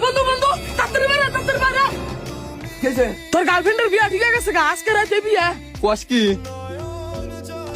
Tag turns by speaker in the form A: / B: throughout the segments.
A: বন্ধু বন্ধু তাড়াতাড়ি মারা তোর গার্লফ্রেন্ডের বিয়া ঠিক আছে আজকে রাতে বিয়া
B: কস কি?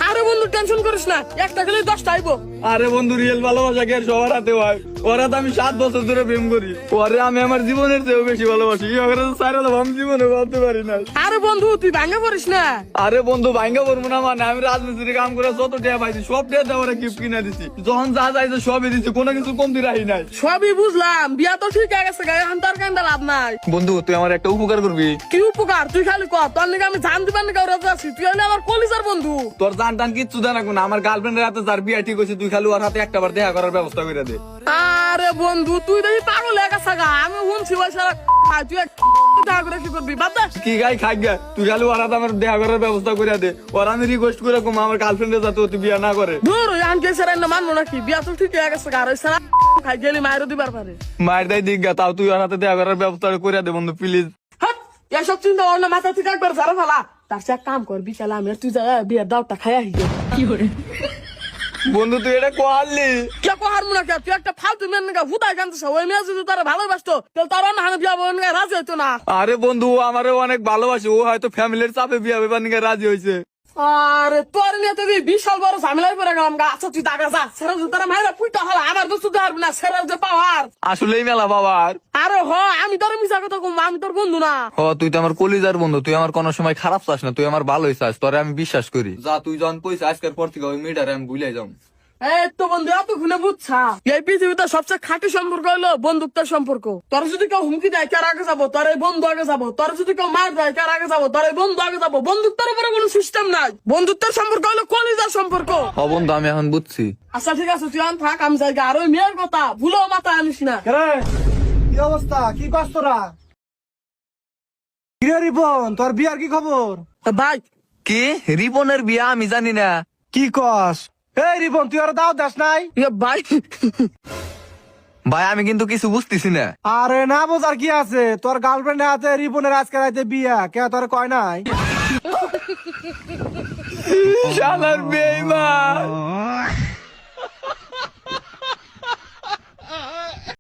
A: আরে বন্ধু টেনশন করিস না একটা গেলে 10টা আইবো
B: আরে বন্ধু রিয়েল ভালোবাসা কি আর সবার হাতে হয়? ওরা তো আমি 7 বছর ধরে প্রেম করি, ওরে আমি আমার জীবনের চেয়েও বেশি ভালোবাসি। ওরা তো সারা আমি জীবনে ভাবতে পারি না।
A: আরে বন্ধু তুই ভাঙা পড়িস না।
B: আরে বন্ধু ভাঙ্গা পড়বো না মানে আমি রাজমিস্ত্রি কাম করে যত টাকা পাইছি সব টাকা ওরা গিফট কিনে দিছি, যখন যা চাইছে সবই দিছি, কোনো কিছু কমতি রাখি নাই।
A: সবই বুঝলাম, বিয়া তো ঠিক আছে এখন তার কান্দা লাভ নাই।
B: বন্ধু তুই আমার একটা উপকার করবি।
A: কি উপকার? তুই খালি কর, তোর নাকি আমি জান দিবার নাকি ওরা আছি, তুই হলে আমার কলিজার বন্ধু।
B: তোর জান টান কিচ্ছু জানা কোন, আমার গার্লফ্রেন্ডের হাতে যার বিয়া ঠিক হয়েছে তুই খালি ওর হাতে একটা বার দেখা করার ব্যবস্থা করে দে।
A: আরে বন্ধু তুই দেখি পাগল হয়ে গেছে গা, আমি শুনছি ওই সারা তুই দেখা করে কি করবি বাদ দে।
B: কি গাই খাই গা, তুই খালি ওর হাতে আমার দেখা করার ব্যবস্থা করে দে। ওর আমি রিকোয়েস্ট করে কম আমার গার্লফ্রেন্ডের যাতে তুই বিয়া না করে।
A: দূর আমি কে সারা না মানবো নাকি, বিয়া তো ঠিক হয়ে গেছে গা, আর ওই সারা খাই গেলি মায়েরও দিবার পারে।
B: মায়ের দায় দিক গা, তাও তুই ওর হাতে দেখা করার ব্যবস্থা করে দে বন্ধু প্লিজ।
A: হাট, এসব চিন্তা ভাবনা মাথা থেকে একবার ঝাড়া ফেলা। তার চেয়ে এক কাম কর, বিকালে আমি আর তুই যা বিয়ের দাওটা খাই আসি। কি করে
B: বন্ধু তুই এটা কোয়ালি
A: কে কোহার মুনা কে, তুই একটা ফালতু মেয়ে নাকি ভুতাই কানছিস, ওই মেয়ে যদি তারা ভালোবাসতো তাহলে তারা না হানে বিয়া বন রাজি হইতো না।
B: আরে বন্ধু ও আমারও অনেক ভালোবাসে, ও হয়তো ফ্যামিলির চাপে বিয়া বেবার নিকে রাজি হয়েছে।
A: আরে তোর নিয়ে তো বিশাল বড় ঝামেলায় পড়ে গেলাম গা। আচ্ছা তুই টাকা যা, সেরা যদি তারা মায়েরা পুইটা হলো আমার দোস্ত দেওয়ার না, সেরা যে পাওয়ার
B: আসলেই মেলা বাবার।
A: আরে হ আমি তোর মিশা কথা কম, আমি তোর বন্ধু না।
B: হ তুই তো আমার কলিজার বন্ধু, তুই আমার কোনো সময় খারাপ চাস না, তুই আমার ভালোই চাস, তোরে আমি বিশ্বাস করি। যা তুই যখন কইস আজকের পর থেকে ওই মেয়েটারে আমি ভুলে যাম।
A: এই তো বন্ধু এত খুলে বুঝছা, এই পৃথিবীতে সবচেয়ে খাঁটি সম্পর্ক হলো বন্ধুত্বের সম্পর্ক। তোর যদি কেউ হুমকি দেয় কার আগে যাবো, তোর এই বন্ধু আগে যাবো। তোর যদি কেউ মার দেয় কার আগে যাবো, তোর এই বন্ধু আগে যাবো। বন্ধুত্বের উপরে কোনো সিস্টেম নাই, বন্ধুত্বের সম্পর্ক হলো কলিজার সম্পর্ক।
B: হ বন্ধু আমি এখন বুঝছি।
A: আচ্ছা ঠিক আছে তুই আন থাক, আমি যাই গা। আর ওই মেয়ের কথা ভুলেও মাথায় আনিস না।
C: কি অবস্থা? কি কাজ তোরা? কিরে রিপন, তোর বিয়ার কি খবর?
A: ভাই
B: কি রিপনের বিয়া? আমি জানি না।
C: কি কস? এই রিপন তুই আর দাও দাস নাই?
A: ভাই
B: ভাই আমি কিন্তু কিছু বুঝতেছি না।
C: আরে না বোঝার কি আছে, তোর গার্লফ্রেন্ডের হাতে রিপনের আজকে রাতে বিয়া, কে তোর কয় নাই?
B: শালার বেঈমান।